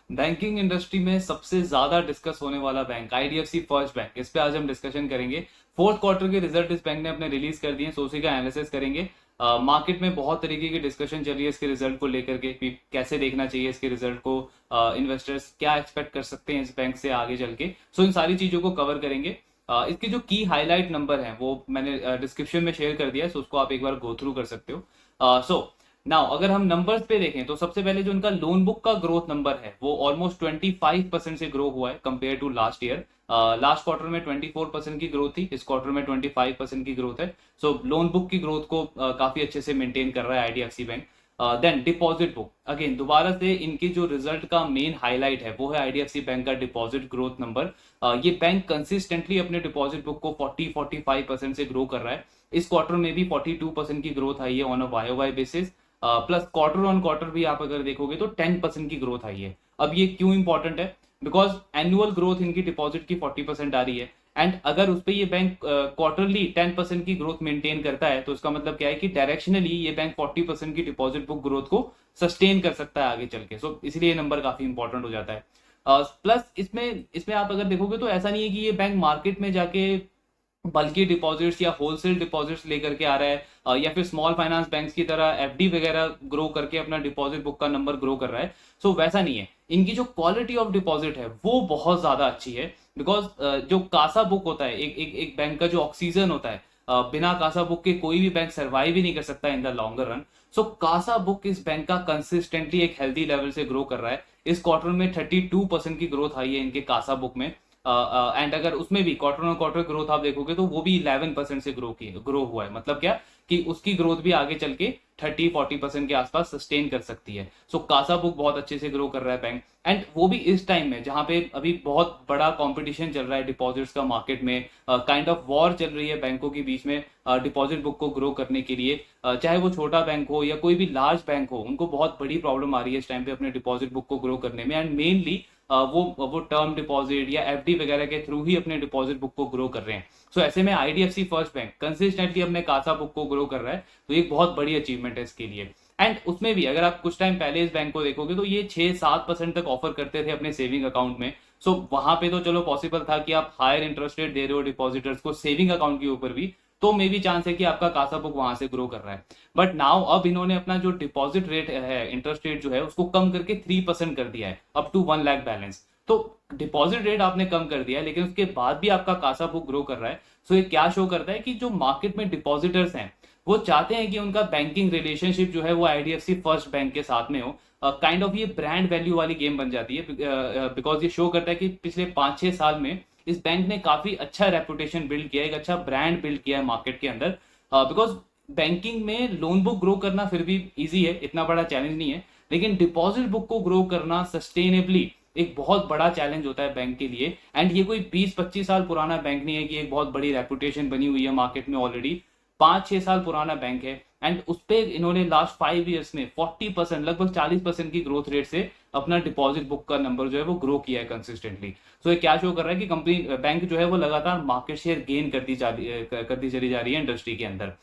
Banking industry में सबसे ज्यादा डिस्कस होने वाला बैंक आईडीएफसी फर्स्ट बैंक, इस पे आज हम डिस्कशन करेंगे। फोर्थ क्वार्टर के रिजल्ट इस बैंक ने अपने रिलीज कर दिए, सो उसी का एनालिसिस करेंगे। मार्केट में बहुत तरीके की डिस्कशन चल रही है इसके रिजल्ट को लेकर के कि कैसे देखना चाहिए इसके रिजल्ट को, इन्वेस्टर्स क्या एक्सपेक्ट कर सकते हैं इस बैंक से आगे चल के। सो इन सारी चीजों को कवर करेंगे। इसके जो की हाईलाइट नंबर हैं वो मैंने डिस्क्रिप्शन में शेयर कर दिया है, सो उसको आप एक बार गो थ्रू कर सकते हो। नाउ अगर हम नंबर्स पे देखें तो सबसे पहले जो इनका लोन बुक का ग्रोथ नंबर है वो ऑलमोस्ट 25% से ग्रो हुआ है compare to last year. Last quarter में 24% की ग्रोथ थी, इस क्वार्टर में 25% की ग्रोथ है। सो लोन बुक की ग्रोथ को काफी अच्छे से मेंटेन कर रहा है IDFC bank. Then deposit book, again दोबारा से इनके जो रिजल्ट का मेन हाईलाइट है वो है आईडीएफसी बैंक का डिपॉजिट ग्रोथ नंबर। ये बैंक कंसिस्टेंटली अपने डिपॉजिट बुक को 40-45% से ग्रो कर रहा है। इस क्वार्टर में भी 42% की ग्रोथ आई है on a Y Y basis. Plus quarter on quarter भी आप अगर देखोगे तो 10% की ग्रोथ आई है। अब ये क्यों इंपॉर्टेंट है? बिकॉज एनुअल ग्रोथ इनकी डिपॉजिट की 40% आ रही है, एंड अगर उस पर ये बैंक क्वार्टरली 10% की ग्रोथ मेंटेन करता है तो इसका मतलब क्या है कि डायरेक्शनली ये बैंक 40% की डिपॉजिट बुक ग्रोथ को सस्टेन कर सकता है आगे चल के। सो इसलिए ये नंबर काफी इंपॉर्टेंट हो जाता है। प्लस इसमें इसमें आप अगर देखोगे तो ऐसा नहीं है कि ये बैंक मार्केट में जाके बल्कि डिपॉजिट्स या होलसेल डिपॉजिट्स लेकर के आ रहा है, या फिर स्मॉल फाइनेंस बैंक्स की तरह एफडी वगैरह ग्रो करके अपना डिपॉजिट बुक का नंबर ग्रो कर रहा है। सो वैसा नहीं है, इनकी जो क्वालिटी ऑफ डिपॉजिट है वो बहुत ज्यादा अच्छी है। बिकॉज जो कासा बुक होता है, एक बैंक का जो ऑक्सीजन होता है, बिना कासा बुक के कोई भी बैंक सर्वाइव ही नहीं कर सकता in the longer run. So CASA book इस बैंक का कंसिस्टेंटली एक हेल्दी लेवल से ग्रो कर रहा है। इस क्वार्टर में 32% की ग्रोथ आई है इनके कासा बुक में। एंड अगर उसमें भी क्वार्टर ऑन क्वार्टर ग्रोथ आप देखोगे तो वो भी 11% से ग्रो हुआ है। मतलब क्या कि उसकी ग्रोथ भी आगे चल के 30-40% के आसपास सस्टेन कर सकती है। सो कासा बुक बहुत अच्छे से ग्रो कर रहा है बैंक, एंड वो भी इस टाइम में जहां पे अभी बहुत बड़ा कंपटीशन चल रहा है डिपॉजिट्स का मार्केट में। काइंड ऑफ वॉर चल रही है बैंकों के बीच में डिपॉजिट बुक को ग्रो करने के लिए। चाहे वो छोटा बैंक हो या कोई भी लार्ज बैंक हो, उनको बहुत बड़ी प्रॉब्लम आ रही है इस टाइम पे अपने डिपॉजिट बुक को ग्रो करने में। एंड मेनली वो टर्म डिपॉजिट या एफडी वगैरह के थ्रू ही अपने डिपॉजिट बुक को ग्रो कर रहे हैं। सो ऐसे में आईडीएफसी फर्स्ट बैंक कंसिस्टेंटली अपने कासा बुक को ग्रो कर रहा है, तो एक बहुत बड़ी अचीवमेंट है इसके लिए। एंड उसमें भी अगर आप कुछ टाइम पहले इस बैंक को देखोगे तो ये 6-7% तक ऑफर करते थे अपने सेविंग अकाउंट में। सो वहां पे तो चलो पॉसिबल था कि आप हायर इंटरेस्ट रेट दे रहे हो डिपॉजिटर्स को सेविंग अकाउंट के ऊपर भी, तो मे भी चांस है कि आपका कासा बुक वहां से ग्रो कर रहा है। बट नाउ अब इन्होंने अपना जो डिपॉजिट रेट है, इंटरेस्ट रेट जो है उसको कम करके 3% कर दिया है अप टू 1 लाख बैलेंस। तो डिपॉजिट रेट आपने कम कर दिया है लेकिन उसके बाद भी आपका कासा बुक ग्रो कर रहा है। सो ये क्या शो करता है कि जो मार्केट में डिपॉजिटर्स हैं वो चाहते हैं कि उनका बैंकिंग रिलेशनशिप जो है वो आईडीएफसी फर्स्ट बैंक के साथ में हो। काइंड ऑफ ये ब्रांड वैल्यू वाली गेम बन जाती है। बिकॉज ये शो करता है कि पिछले 5-6 साल में इस बैंक ने काफी अच्छा रेपुटेशन बिल्ड किया है, एक अच्छा ब्रांड बिल्ड किया है मार्केट के अंदर। बिकॉज बैंकिंग में लोन बुक ग्रो करना फिर भी इजी है, इतना बड़ा चैलेंज नहीं है, लेकिन डिपॉजिट बुक को ग्रो करना सस्टेनेबली एक बहुत बड़ा चैलेंज होता है बैंक के लिए। एंड ये कोई 20-25 साल पुराना बैंक नहीं है कि एक बहुत बड़ी रेपुटेशन बनी हुई है मार्केट में ऑलरेडी। 5-6 साल पुराना बैंक है, एंड उस पर इन्होंने लास्ट 5 ईयर्स में 40%, लगभग 40% की ग्रोथ रेट से अपना डिपॉजिट बुक का नंबर जो है वो ग्रो किया है कंसिस्टेंटली। सो ये क्या शो कर रहा है कि कंपनी बैंक जो है वो लगातार मार्केट शेयर गेन करती चली जा रही है इंडस्ट्री के अंदर।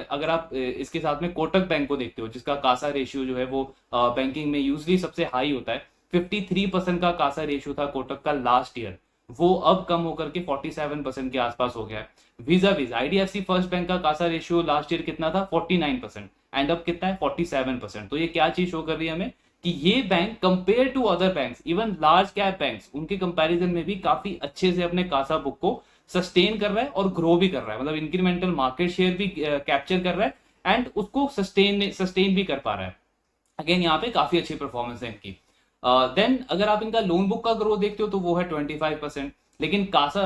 अगर आप इसके साथ में कोटक बैंक को देखते हो जिसका कासा रेशियो जो है वो बैंकिंग में यूजली सबसे हाई होता है, 53% का कासा रेशियो था कोटक का लास्ट ईयर, वो अब कम होकर के 47% के आसपास हो गया है। वीजा वीज आईडीएफसी फर्स्ट बैंक का कासा रेशियो लास्ट ईयर कितना था? 49%, एंड अब कितना है? 47%। तो ये क्या चीज शो कर रही है हमें कि ये bank compare to other banks, even large cap banks, उनके कंपैरिजन में भी काफी अच्छे से अपने कासा बुक को सस्टेन कर रहा है और ग्रो भी कर रहा है। मतलब इंक्रीमेंटल मार्केट शेयर भी कैप्चर कर रहा है एंड उसको सस्टेन भी कर पा रहा है। अगेन यहाँ पे काफी अच्छी परफॉर्मेंस है इनकी। देन अगर आप इनका लोन बुक का ग्रोथ देखते हो तो वो है 25%, लेकिन कासा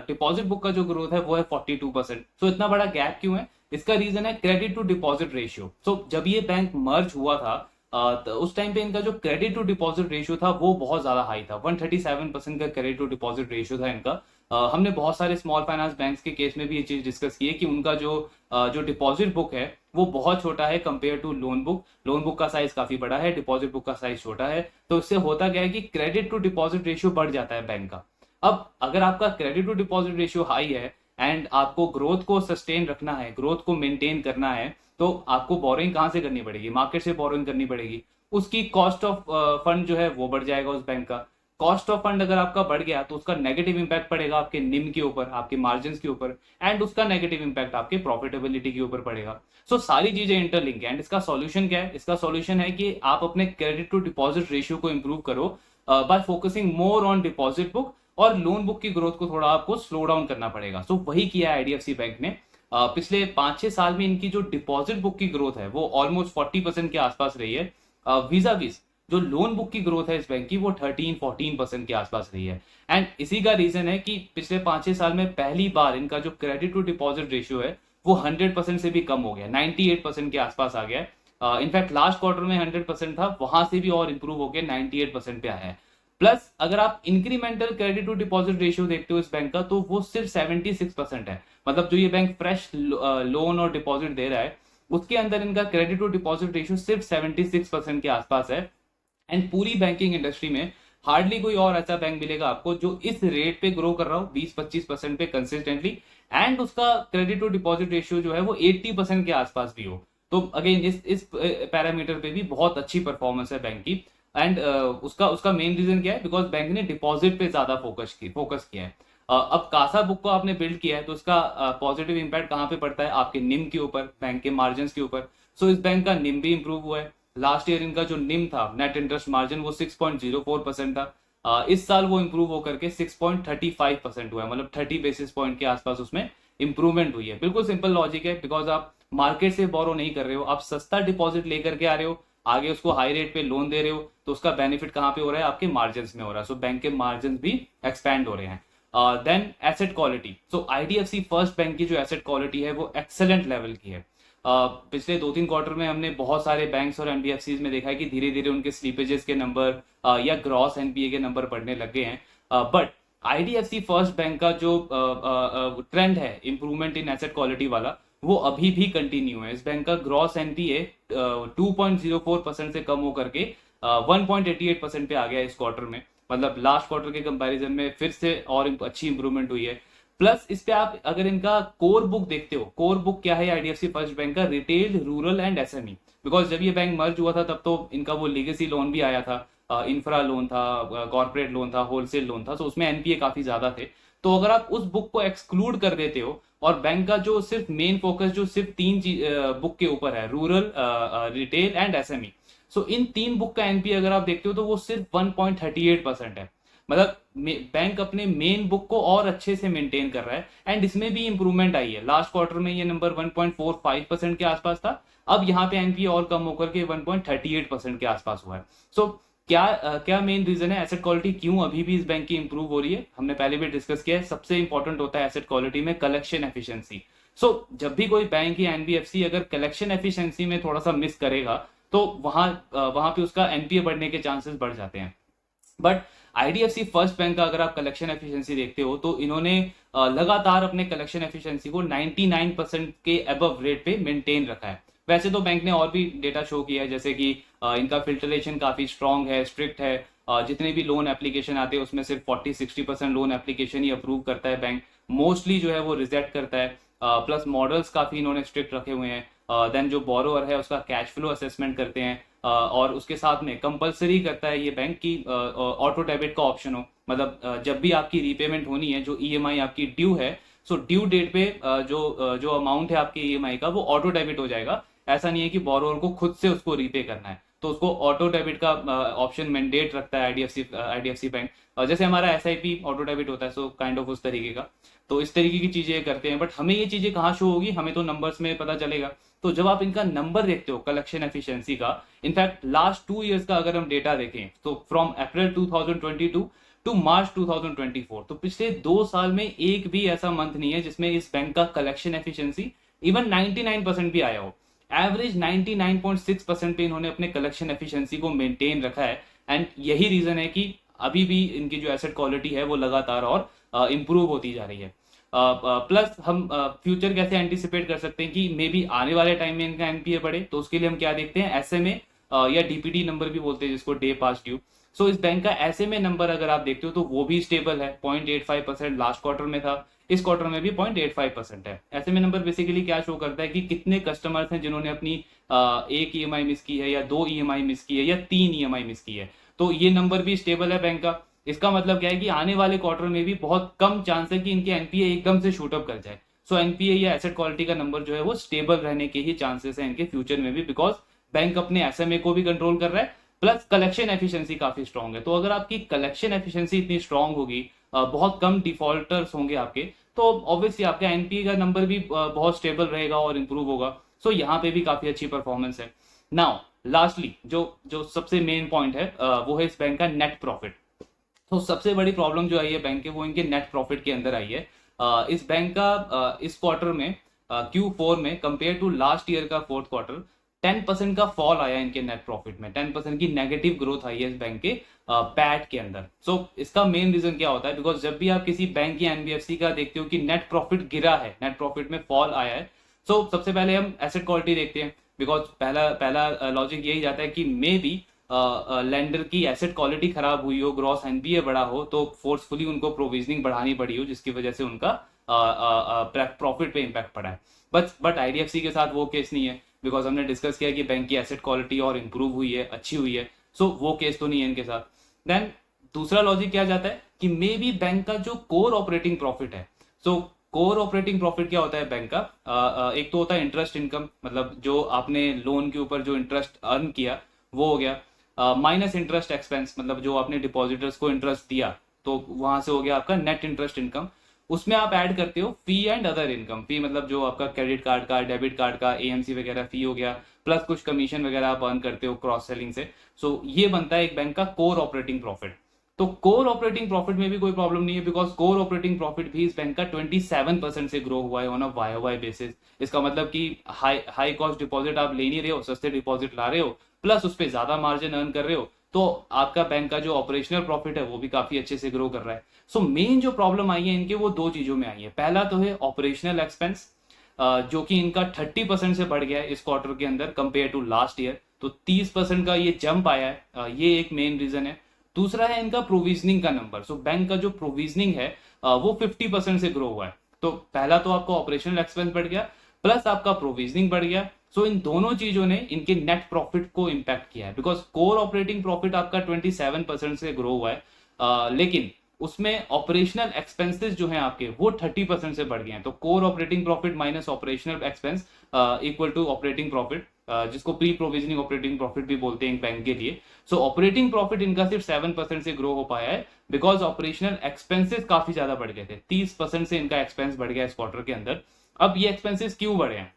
डिपॉजिट बुक का जो ग्रोथ है वो है 42%। सो इतना बड़ा गैप क्यों है? इसका रीजन है क्रेडिट टू डिपॉजिट रेशियो। सो जब ये बैंक मर्ज हुआ था तो उस टाइम पे इनका जो क्रेडिट टू डिपॉजिट रेशियो था वो बहुत ज्यादा हाई था, 137% का क्रेडिट टू डिपॉजिट रेशियो था इनका। हमने बहुत सारे स्मॉल फाइनेंस बैंक्स के केस में भी ये चीज डिस्कस की है कि उनका जो डिपॉजिट बुक है वो बहुत छोटा है compare to loan book. Loan book का साइज काफी बड़ा है, डिपॉजिट बुक का साइज छोटा है, तो इससे होता क्या है कि क्रेडिट टू डिपॉजिट रेशियो बढ़ जाता है बैंक का। अब अगर आपका credit to deposit ratio high है एंड आपको ग्रोथ को सस्टेन रखना है, ग्रोथ को मेंटेन करना है, तो आपको बोरोइंग कहां से करनी पड़ेगी? मार्केट से बोरोइंग करनी पड़ेगी। उसकी कॉस्ट ऑफ फंड जो है वो बढ़ जाएगा उस बैंक का। कॉस्ट ऑफ फंड अगर आपका बढ़ गया तो उसका नेगेटिव इंपैक्ट पड़ेगा आपके निम के ऊपर, आपके मार्जिन के ऊपर, एंड उसका नेगेटिव इंपैक्ट आपके प्रॉफिटेबिलिटी के ऊपर पड़ेगा। सो सारी चीजें इंटरलिंक है। एंड इसका सॉल्यूशन क्या है? इसका सॉल्यूशन है कि आप अपने क्रेडिट टू डिपॉजिट रेशियो को इंप्रूव करो bye focusing more on deposit book, और लोन बुक की ग्रोथ को थोड़ा आपको स्लो डाउन करना पड़ेगा। सो वही किया है आईडीएफसी बैंक ने। पिछले 5-6 साल में इनकी जो डिपॉजिट बुक की ग्रोथ है वो ऑलमोस्ट 40% के आसपास रही है। वीजा वीज जो लोन बुक की ग्रोथ है इस बैंक की वो 13-14% के आसपास रही है। एंड इसी का रीजन है कि पिछले 5-6 साल में पहली बार इनका जो क्रेडिट टू डिपॉजिट रेशियो है वो 100% से भी कम हो गया, 98% के आसपास आ गया। इनफैक्ट लास्ट क्वार्टर में 100% था, वहां से भी और इंप्रूव होकर 98% पे आया है। प्लस अगर आप incremental credit to deposit ratio देखते हो इस बैंक का तो वो सिर्फ 76% है। मतलब जो ये बैंक फ्रेश लोन और डिपॉजिट दे रहा है उसके अंदर इनका क्रेडिट टू डिपॉजिट रेशियो सिर्फ 76% के आसपास है। एंड पूरी बैंकिंग इंडस्ट्री में हार्डली कोई और ऐसा बैंक मिलेगा आपको जो इस रेट पे ग्रो कर रहा हो 20-25% पे कंसिस्टेंटली, एंड उसका क्रेडिट टू डिपॉजिट रेशियो जो है वो 80% के आसपास भी हो। तो अगेन इस पैरामीटर पे भी बहुत अच्छी परफॉर्मेंस है बैंक की। एंड उसका उसका मेन रीजन क्या है? बिकॉज बैंक ने डिपॉजिट पे ज्यादा फोकस किया है। अब कासा बुक को आपने बिल्ड किया है तो उसका पॉजिटिव इंपैक्ट कहाँ पे पड़ता है? आपके निम के ऊपर, बैंक के मार्जिन के ऊपर। सो इस बैंक का निम भी इंप्रूव हुआ है। लास्ट ईयर इनका जो निम था, नेट इंटरेस्ट मार्जिन, वो 6.04% था। इस साल वो इंप्रूव होकर के 6.35% हुआ है, मतलब 30 बेसिस पॉइंट के आसपास उसमें इंप्रूवमेंट हुई है। बिल्कुल सिंपल लॉजिक है, बिकॉज आप मार्केट से बोरो नहीं कर रहे हो, आप सस्ता डिपॉजिट लेकर के आ रहे हो, आगे उसको हाई रेट पे लोन दे रहे हो, तो उसका बेनिफिट कहाँ पे हो रहा है? आपके मार्जिन में हो रहा है। सो बैंक के मार्जिन भी एक्सपैंड हो रहे हैं। Then asset quality. So IDFC first bank की जो एसेट क्वालिटी है वो एक्सेलेंट लेवल की है। पिछले 2-3 क्वार्टर में हमने बहुत सारे बैंक्स और एनबीएफसीज में देखा है कि धीरे धीरे उनके स्लीपेजेस के नंबर या ग्रॉस एनपीए के नंबर बढ़ने लग गए हैं। बट आईडीएफसी फर्स्ट बैंक का जो ट्रेंड है इंप्रूवमेंट इन एसेट क्वालिटी वाला, वो अभी भी कंटिन्यू है। इस बैंक का ग्रॉस एनपीए 2.04% से कम होकर के 1.88% पे आ गया इस क्वार्टर में। मतलब लास्ट क्वार्टर के कंपैरिजन में फिर से और अच्छी इंप्रूवमेंट हुई है। प्लस इस पे आप अगर इनका कोर बुक देखते हो, कोर बुक क्या है आईडीएफसी फर्स्ट बैंक का? Retail, rural and SME. Because जब ये बैंक मर्ज हुआ था तब तो इनका वो लीगेसी लोन भी आया था, इंफ्रा लोन था, कॉर्पोरेट लोन था, होलसेल लोन था, तो उसमें एनपीए काफी ज्यादा थे। तो अगर आप उस बुक को एक्सक्लूड कर देते हो और बैंक का जो सिर्फ मेन फोकस जो सिर्फ 3 बुक के ऊपर है, rural, retail and SME, so in 3 book का एनपीए अगर आप देखते हो तो वो सिर्फ 1.38% है। मतलब बैंक अपने मेन बुक को और अच्छे से मेंटेन कर रहा है। एंड इसमें भी इंप्रूवमेंट आई है। लास्ट क्वार्टर में ये नंबर 1.45% के आसपास था, अब यहाँ पे एनपीए और कम होकर के 1.38% के आसपास हुआ है। सो क्या मेन रीजन है? एसेट क्वालिटी क्यों अभी भी इस बैंक की इंप्रूव हो रही है? हमने पहले भी डिस्कस किया है, सबसे इंपॉर्टेंट होता है एसेट क्वालिटी में कलेक्शन एफिशिएंसी। सो जब भी कोई बैंक या एनबीएफसी अगर कलेक्शन एफिशिएंसी में थोड़ा सा मिस करेगा तो वहां पे उसका एनपीए बढ़ने के चांसेस बढ़ जाते हैं। बट आईडीएफसी फर्स्ट बैंक का अगर आप कलेक्शन एफिशिएंसी देखते हो तो इन्होंने लगातार अपने कलेक्शन एफिशिएंसी को 99% के अबव रेट पे मेंटेन रखा है। वैसे तो बैंक ने और भी डेटा शो किया है, जैसे कि इनका फिल्टरेशन काफी स्ट्रांग है, स्ट्रिक्ट है। जितने भी लोन एप्लीकेशन आते हैं उसमें सिर्फ 40-60% लोन एप्लीकेशन ही अप्रूव करता है बैंक, मोस्टली जो है वो रिजेक्ट करता है। प्लस मॉडल्स काफी इन्होंने स्ट्रिक्ट रखे हुए हैं। देन जो बोरोअर है उसका कैश फ्लो असेसमेंट करते हैं, और उसके साथ में कंपलसरी करता है ये बैंक की ऑटो डेबिट का ऑप्शन हो। मतलब जब भी आपकी रीपेमेंट होनी है, जो ईएमआई आपकी ड्यू है, सो ड्यू डेट पे जो अमाउंट है आपके ईएमआई का वो ऑटो डेबिट हो जाएगा। ऐसा नहीं है कि बोरोअर को खुद से उसको रीपे करना है, तो उसको ऑटो डेबिट का ऑप्शन मैंडेट रखता है आईडीएफसी बैंक। जैसे हमारा एसआईपी ऑटो डेबिट होता है, सो काइंड ऑफ उस तरीके का। तो इस तरीके की चीजें करते हैं। बट हमें ये चीजें कहाँ शो होगी? हमें तो नंबर्स में पता चलेगा। तो जब आप इनका नंबर देखते हो कलेक्शन एफिशिएंसी का, इनफैक्ट लास्ट 2 इयर्स का अगर हम डेटा देखें तो फ्रॉम अप्रैल 2022 टू मार्च 2024, तो पिछले 2 साल में एक भी ऐसा मंथ नहीं है जिसमें इस बैंक का कलेक्शन एफिशिएंसी इवन 99% भी आया हो। एवरेज 99.6% पे इन्होंने अपने कलेक्शन एफिशिएंसी को मेंटेन रखा है। एंड यही रीजन है कि अभी भी इनकी जो एसेट क्वालिटी है वो लगातार और इंप्रूव होती जा रही है। प्लस हम फ्यूचर कैसे एंटिसिपेट कर सकते हैं कि मे बी आने वाले टाइम में इनका एनपीए बढ़े, तो उसके लिए हम क्या देखते हैं? एसएमए या डीपीडी नंबर भी बोलते हैं जिसको, डे पास्ट ड्यू। सो इस बैंक का एसएमए नंबर अगर आप देखते हो तो वो भी स्टेबल है, 0.85% लास्ट क्वार्टर में था, इस क्वार्टर में भी 0.85% है। एसएमए नंबर बेसिकली क्या शो करता है कि कितने कस्टमर्स हैं जिन्होंने अपनी एक ईएमआई मिस की है, या 2 ईएमआई मिस की है, या 3 ईएमआई मिस की है। तो ये नंबर भी स्टेबल है बैंक का। इसका मतलब क्या है कि आने वाले क्वार्टर में भी बहुत कम चांस है कि इनके एनपीए एकदम से शूटअप कर जाए। सो एनपीए या एसेट क्वालिटी का नंबर जो है वो स्टेबल रहने के ही चांसेस है इनके फ्यूचर में भी, बिकॉज बैंक अपने एसएमए को भी कंट्रोल कर रहा है, प्लस कलेक्शन एफिशिएंसी काफी स्ट्रांग है। तो अगर आपकी कलेक्शन एफिशिएंसी इतनी स्ट्रांग होगी, बहुत कम डिफॉल्टर्स होंगे आपके, तो ऑब्वियसली आपका एनपीए का नंबर भी बहुत स्टेबल रहेगा और इंप्रूव होगा। सो यहाँ पे भी काफी अच्छी परफॉर्मेंस है। नाउ लास्टली जो जो सबसे मेन पॉइंट है वो है इस बैंक का नेट प्रॉफिट। तो सबसे बड़ी प्रॉब्लम जो आई है बैंक के, वो इनके नेट प्रॉफिट के अंदर आई है। इस बैंक का इस क्वार्टर में Q4 में कंपेयर टू लास्ट ईयर का फोर्थ क्वार्टर 10% का फॉल आया इनके नेट प्रॉफिट में, 10% की नेगेटिव ग्रोथ आई है इस बैंक के पैट के अंदर। सो इसका मेन रीजन क्या होता है, बिकॉज जब भी आप किसी बैंक या एनबीएफसी का देखते हो कि नेट प्रॉफिट गिरा है, नेट प्रॉफिट में फॉल आया है, सो सबसे पहले हम एसेट क्वालिटी देखते हैं, बिकॉज पहला लॉजिक यही जाता है कि मे बी लेंडर की एसेट क्वालिटी खराब हुई हो, ग्रॉस एनपीए बड़ा हो, तो फोर्सफुली उनको प्रोविजनिंग बढ़ानी पड़ी हो, जिसकी वजह से उनका प्रॉफिट पे इम्पैक्ट पड़ा है। बट आईडीएफसी के साथ वो केस नहीं है, बिकॉज हमने डिस्कस किया कि बैंक की एसेट क्वालिटी और इंप्रूव हुई है, अच्छी हुई है। सो वो केस तो नहीं है इनके साथ। देन दूसरा लॉजिक क्या जाता है कि मे बी बैंक का जो कोर ऑपरेटिंग प्रॉफिट है, सो कोर ऑपरेटिंग प्रॉफिट क्या होता है बैंक का, एक तो होता है इंटरेस्ट इनकम, मतलब जो आपने लोन के ऊपर जो इंटरेस्ट अर्न किया वो हो गया, माइनस इंटरेस्ट एक्सपेंस, मतलब जो आपने डिपॉजिटर्स को इंटरेस्ट दिया, तो वहां से हो गया आपका नेट इंटरेस्ट इनकम। उसमें आप ऐड करते हो फी एंड अदर इनकम, फी मतलब जो आपका क्रेडिट कार्ड का, डेबिट कार्ड का, एएमसी वगैरह फी हो गया, प्लस कुछ कमीशन वगैरह आप अर्न करते हो क्रॉस सेलिंग से। सो ये बनता है एक बैंक का कोर ऑपरेटिंग प्रॉफिट। तो कोर ऑपरेटिंग प्रॉफिट में भी कोई प्रॉब्लम नहीं है, बिकॉज कोर ऑपरेटिंग प्रॉफिट भी इस बैंक का 27% से ग्रो हुआ है ऑन अ वाई बेसिस। इसका मतलब कि हाई कॉस्ट डिपॉजिट आप ले नहीं रहे हो, सस्ते डिपॉजिट ला रहे हो, प्लस उस पर ज्यादा मार्जिन अर्न कर रहे हो, तो आपका बैंक का जो ऑपरेशनल प्रॉफिट है वो भी काफी अच्छे से ग्रो कर रहा है। सो मेन जो प्रॉब्लम आई है इनके, वो दो चीजों में आई है। पहला तो है ऑपरेशनल एक्सपेंस, जो कि इनका 30% से बढ़ गया है इस क्वार्टर के अंदर कंपेयर टू लास्ट ईयर, तो 30% का ये जंप आया है, ये एक मेन रीजन है। दूसरा है इनका प्रोविजनिंग का नंबर। सो बैंक का जो प्रोविजनिंग है वो 50% से ग्रो हुआ है। तो पहला तो आपका ऑपरेशनल एक्सपेंस बढ़ गया, प्लस आपका प्रोविजनिंग बढ़ गया। सो इन दोनों चीजों ने इनके नेट प्रॉफिट को इम्पैक्ट किया है, बिकॉज कोर ऑपरेटिंग प्रॉफिट आपका 27% से ग्रो हुआ है, लेकिन उसमें ऑपरेशनल एक्सपेंसेस जो हैं आपके वो 30% से बढ़ गए हैं। तो core operating profit minus operational expense equal to operating profit, जिसको प्री प्रोविजनिंग ऑपरेटिंग प्रॉफिट भी बोलते हैं बैंक के लिए। सो ऑपरेटिंग प्रॉफिट इनका सिर्फ 7% से ग्रो हो पाया है, बिकॉज ऑपरेशनल एक्सपेंसेस काफी ज्यादा बढ़ गए थे, 30% से इनका एक्सपेंस बढ़ गया इस क्वार्टर के अंदर। अब ये एक्सपेंसेस क्यों बढ़े हैं,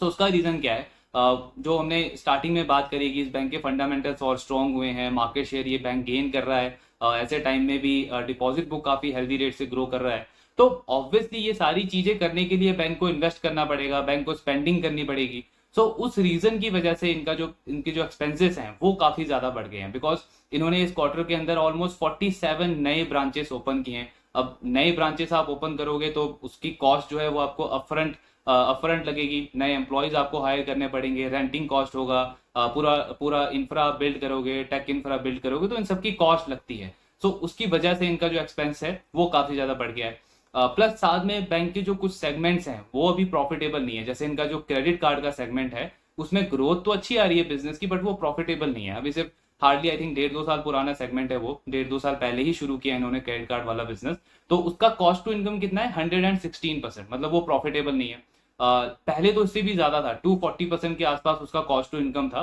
तो उसका रीजन क्या है, जो हमने स्टार्टिंग में बात करी कि इस बैंक के फंडामेंटल्स और स्ट्रांग हुए हैं, मार्केट शेयर ये बैंक गेन कर रहा है, ऐसे टाइम में भी डिपॉजिट बुक काफी हेल्दी रेट से ग्रो कर रहा है। तो ऑब्वियसली ये सारी चीजें करने के लिए बैंक को इन्वेस्ट करना पड़ेगा, बैंक को स्पेंडिंग करनी पड़ेगी। सो उस रीजन की वजह से इनके जो एक्सपेंसेस हैं वो काफी ज्यादा बढ़ गए हैं, बिकॉज इन्होंने इस क्वार्टर के अंदर ऑलमोस्ट 47 नए ब्रांचेस ओपन किए हैं। अब नए ब्रांचेस आप ओपन करोगे तो उसकी कॉस्ट जो है वो आपको अपफ्रंट लगेगी, नए एम्प्लॉयज आपको हायर करने पड़ेंगे, रेंटिंग कॉस्ट होगा, पूरा इंफ्रा बिल्ड करोगे, टेक इंफ्रा बिल्ड करोगे, तो इन सबकी कॉस्ट लगती है। सो उसकी वजह से इनका जो एक्सपेंस है वो काफी ज्यादा बढ़ गया है। प्लस साथ में बैंक के जो कुछ सेगमेंट्स हैं वो अभी प्रॉफिटेबल नहीं है, जैसे इनका जो क्रेडिट कार्ड का सेगमेंट है उसमें ग्रोथ तो अच्छी आ रही है बिजनेस की, बट वो प्रॉफिटेबल नहीं है। अभी सिर्फ हार्डली आई थिंक 1.5-2 साल पुराना सेगमेंट है, वो 1.5-2 साल पहले ही शुरू किया इन्होंने क्रेडिट कार्ड वाला बिजनेस। तो उसका कॉस्ट टू इनकम कितना है, 116%, मतलब वो प्रॉफिटेबल नहीं है। पहले तो इससे भी ज्यादा था, 240% के आसपास उसका कॉस्ट टू इनकम था,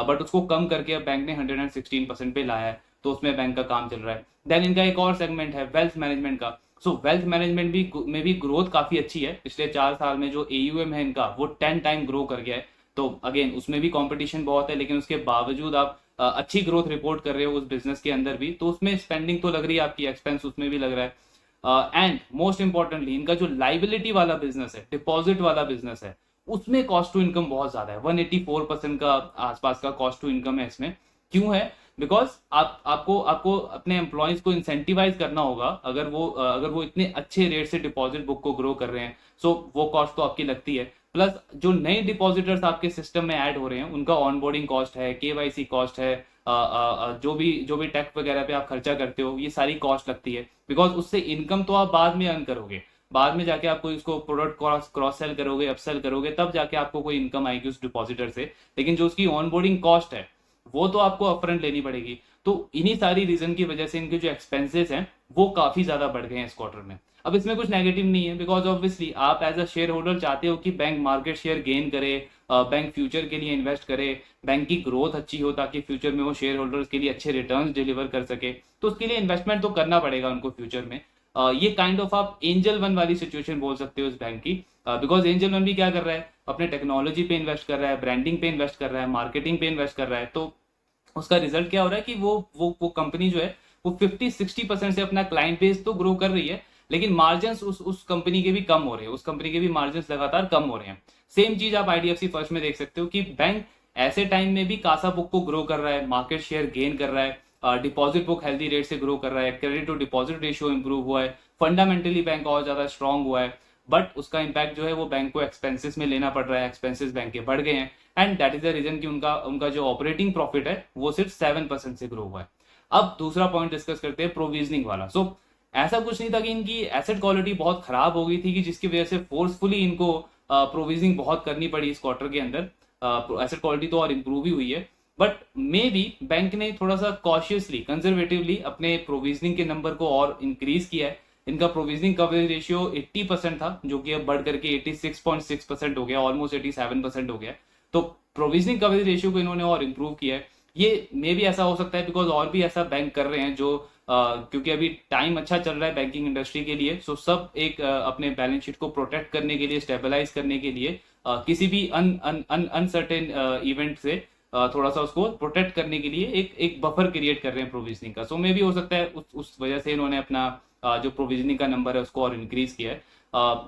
बट उसको कम करके अब बैंक ने 116% पे लाया है, तो उसमें बैंक का काम चल रहा है। देन इनका एक और सेगमेंट है वेल्थ मैनेजमेंट का। सो वेल्थ मैनेजमेंट में भी ग्रोथ काफी अच्छी है, पिछले 4 साल में जो एयूएम है इनका वो 10 टाइम ग्रो कर गया है। तो अगेन उसमें भी कंपटीशन बहुत है, लेकिन उसके बावजूद आप अच्छी ग्रोथ रिपोर्ट कर रहे हो उस बिजनेस के अंदर भी, तो उसमें स्पेंडिंग तो लग रही है आपकी, एक्सपेंस उसमें भी लग रहा है। एंड मोस्ट इंपॉर्टेंटली इनका जो लाइबिलिटी वाला बिजनेस है, डिपॉजिट वाला बिजनेस है, उसमें कॉस्ट टू इनकम बहुत ज्यादा है, 184% का आसपास का कॉस्ट टू इनकम है इसमें। क्यों है, बिकॉज आपको अपने एम्प्लॉयज को इंसेंटिवाइज करना होगा, अगर वो इतने अच्छे रेट से डिपॉजिट बुक को ग्रो कर रहे हैं, सो वो कॉस्ट तो आपकी लगती है। प्लस जो नए डिपॉजिटर्स आपके सिस्टम में ऐड हो रहे हैं उनका ऑनबोर्डिंग कॉस्ट है, केवाईसी कॉस्ट है, जो भी टैक्स वगैरह पे आप खर्चा करते हो, ये सारी कॉस्ट लगती है। बिकॉज उससे इनकम तो आप बाद में अर्न करोगे, बाद में जाके आपको इसको प्रोडक्ट क्रॉस सेल करोगे, अपसेल करोगे, तब जाके आपको कोई इनकम आएगी उस डिपॉजिटर से। लेकिन जो उसकी ऑनबोर्डिंग कॉस्ट है वो तो आपको अपफ्रंट लेनी पड़ेगी। तो इन्हीं सारी रीजन की वजह से इनके जो एक्सपेंसेस हैं वो काफी ज्यादा बढ़ गए हैं इस क्वार्टर में। अब इसमें कुछ नेगेटिव नहीं है, बिकॉज ऑब्वियसली आप एज अ शेयर होल्डर चाहते हो कि बैंक मार्केट शेयर गेन करे, बैंक फ्यूचर के लिए इन्वेस्ट करे, बैंक की ग्रोथ अच्छी हो ताकि फ्यूचर में वो शेयर होल्डर्स के लिए अच्छे रिटर्न्स डिलीवर कर सके। तो उसके लिए इन्वेस्टमेंट तो करना पड़ेगा उनको फ्यूचर में। ये काइंड ऑफ आप एंजल वन वाली सिचुएशन बोल सकते हो इस बैंक की। बिकॉज एंजल वन भी क्या कर रहा है, अपने टेक्नोलॉजी पे इन्वेस्ट कर रहा है, ब्रांडिंग पे इन्वेस्ट कर रहा है, मार्केटिंग पे इन्वेस्ट कर रहा है। तो उसका रिजल्ट क्या हो रहा है कि वो कंपनी जो है वो 50-60% से अपना क्लाइंट बेस तो ग्रो कर रही है, लेकिन मार्जिन उस कंपनी के भी कम हो रहे हैं, उस कंपनी के भी मार्जिन लगातार कम हो रहे हैं। सेम चीज आप आईडीएफसी फर्स्ट में देख सकते हो कि बैंक ऐसे टाइम में भी कासा बुक को ग्रो कर रहा है, मार्केट शेयर गेन कर रहा है, डिपॉजिट बुक हेल्दी रेट से ग्रो कर रहा है, credit to deposit ratio improve हुआ है, फंडामेंटली बैंक और ज्यादा स्ट्रांग हुआ है। बट उसका इंपैक्ट जो है वो बैंक को एक्सपेंसेस में लेना पड़ रहा है, एक्सपेंसेस बैंक के बढ़ गए हैं, and that is the reason कि उनका उनका जो ऑपरेटिंग प्रॉफिट है वो सिर्फ 7% से ग्रो हुआ है। अब दूसरा पॉइंट डिस्कस करते हैं प्रोविजनिंग वाला। ऐसा कुछ नहीं था कि इनकी एसेट क्वालिटी बहुत खराब हो गई थी कि जिसकी वजह से फोर्सफुली इनको प्रोविजनिंग बहुत करनी पड़ी इस क्वार्टर के अंदर। एसेट क्वालिटी तो और इंप्रूव ही हुई है, बट मे बी बैंक ने थोड़ा सा कॉशियसली कंजर्वेटिवली अपने प्रोविजनिंग के नंबर को और इंक्रीज किया है। इनका प्रोविजनिंग कवरेज रेशियो 80% था, जो कि अब बढ़ करके 86.6% हो गया, ऑलमोस्ट 87% हो गया। तो प्रोविजनिंग कवरेज रेशियो को इन्होंने और इंप्रूव किया है। ये मे भी ऐसा हो सकता है बिकॉज और भी ऐसा बैंक कर रहे हैं जो क्योंकि अभी टाइम अच्छा चल रहा है बैंकिंग इंडस्ट्री के लिए, सो सब एक अपने बैलेंस शीट को प्रोटेक्ट करने के लिए, स्टेबलाइज करने के लिए, किसी भी अनसर्टेन इवेंट से थोड़ा सा उसको प्रोटेक्ट करने के लिए एक बफर क्रिएट कर रहे हैं प्रोविजनिंग का। सो मे भी हो सकता है उस वजह से इन्होंने अपना जो प्रोविजनिंग का नंबर है उसको और इंक्रीज किया है।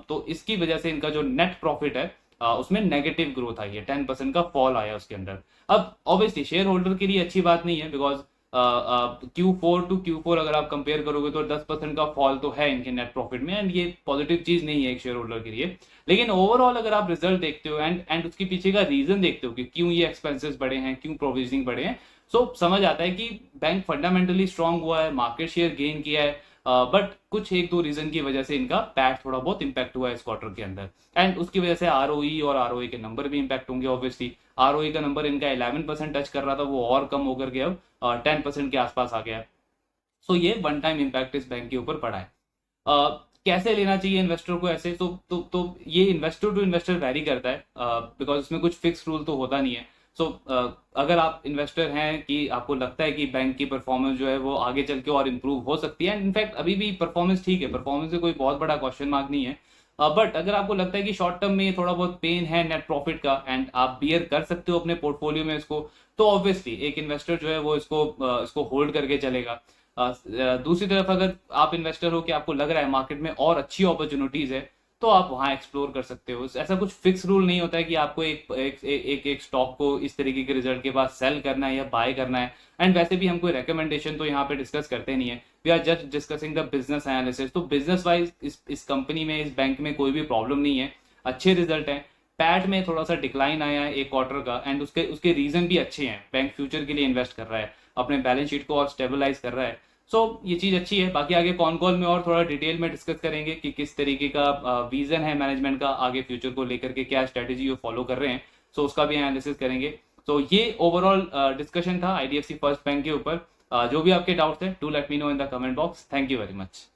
तो इसकी वजह से इनका जो नेट प्रॉफिट है उसमें नेगेटिव ग्रोथ आई है, 10% का फॉल आया उसके अंदर। अब ऑब्वियसली शेयर होल्डर के लिए अच्छी बात नहीं है, बिकॉज Q4 टू Q4 अगर आप कंपेयर करोगे तो 10% का फॉल तो है इनके नेट प्रॉफिट में, एंड ये पॉजिटिव चीज नहीं है एक शेयर होल्डर के लिए। लेकिन ओवरऑल अगर आप रिजल्ट देखते हो एंड उसके पीछे का रीजन देखते हो कि क्यों ये एक्सपेंसेस बढ़े हैं, क्यों प्रोविजनिंग बढ़े हैं, सो समझ आता है कि बैंक फंडामेंटली स्ट्रांग हुआ है, मार्केट शेयर गेन किया है, बट कुछ एक दो रीजन की वजह से इनका पैट थोड़ा बहुत इंपैक्ट हुआ है इस क्वार्टर के अंदर, एंड उसकी वजह से आरओई और आरओए के नंबर भी इंपैक्ट होंगे। ऑब्वियसली आरओई का नंबर इनका 11% टच कर रहा था, वो और कम होकर के अब 10% के आसपास आ गया है। सो ये वन टाइम इंपैक्ट इस बैंक के ऊपर पड़ा है। कैसे लेना चाहिए इन्वेस्टर को ऐसे, तो ये इन्वेस्टर टू इन्वेस्टर वैरी करता है, बिकॉज इसमें कुछ फिक्स रूल तो होता नहीं है। अगर आप इन्वेस्टर हैं कि आपको लगता है कि बैंक की परफॉर्मेंस जो है वो आगे चल के और इम्प्रूव हो सकती है, इनफैक्ट अभी भी परफॉर्मेंस ठीक है, परफॉर्मेंस से कोई बहुत बड़ा क्वेश्चन मार्क नहीं है, बट अगर आपको लगता है कि शॉर्ट टर्म में थोड़ा बहुत पेन है नेट प्रॉफिट का एंड आप बियर कर सकते हो अपने पोर्टफोलियो में इसको, तो ऑब्वियसली एक इन्वेस्टर जो है वो इसको होल्ड करके चलेगा। दूसरी तरफ अगर आप इन्वेस्टर हो कि आपको लग रहा है मार्केट में और अच्छी अपॉर्चुनिटीज है, तो आप वहां एक्सप्लोर कर सकते हो। ऐसा कुछ फिक्स रूल नहीं होता है कि आपको एक स्टॉक को इस तरीके के रिजल्ट के बाद सेल करना है या बाय करना है। एंड वैसे भी हम कोई रिकमेंडेशन तो यहाँ पे डिस्कस करते नहीं है, we are just discussing the business analysis. तो बिजनेस वाइज इस कंपनी में, इस बैंक में कोई भी प्रॉब्लम नहीं है, अच्छे रिजल्ट है। पैट में थोड़ा सा डिक्लाइन आया है एक क्वार्टर का, एंड उसके रीजन भी अच्छे हैं। बैंक फ्यूचर के लिए इन्वेस्ट कर रहा है, अपने बैलेंस शीट को और स्टेबलाइज कर रहा है, ये चीज अच्छी है। बाकी आगे कॉन कॉल में और थोड़ा डिटेल में डिस्कस करेंगे कि किस तरीके का विजन है मैनेजमेंट का आगे फ्यूचर को लेकर के, क्या स्ट्रेटेजी वो फॉलो कर रहे हैं, उसका भी एनालिसिस करेंगे। ये ओवरऑल डिस्कशन था आईडीएफसी फर्स्ट बैंक के ऊपर। जो भी आपके डाउट्स है, do let me know in the comment box. Thank you very much.